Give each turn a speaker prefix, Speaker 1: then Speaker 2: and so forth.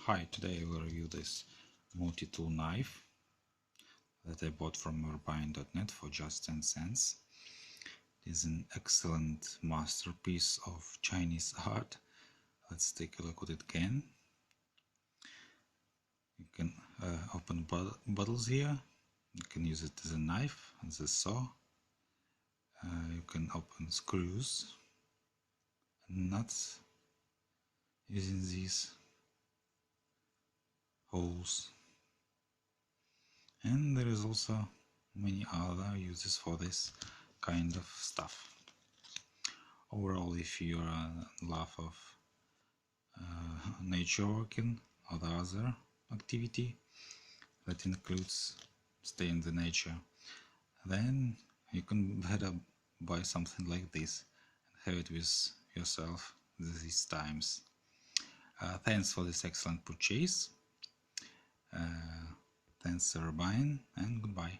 Speaker 1: Hi, today I will review this multi-tool knife that I bought from urbane.net for just 10 cents. It is an excellent masterpiece of Chinese art. Let's take a look at it again. You can open bottles here. You can use it as a knife, as a saw. You can open screws and nuts using these holes. And there is also many other uses for this kind of stuff. Overall, if you're a love of nature working or the other activity that includes stay in the nature, then you can better buy something like this and have it with yourself these times. Thanks for this excellent purchase. Thanks, Urbane, and goodbye.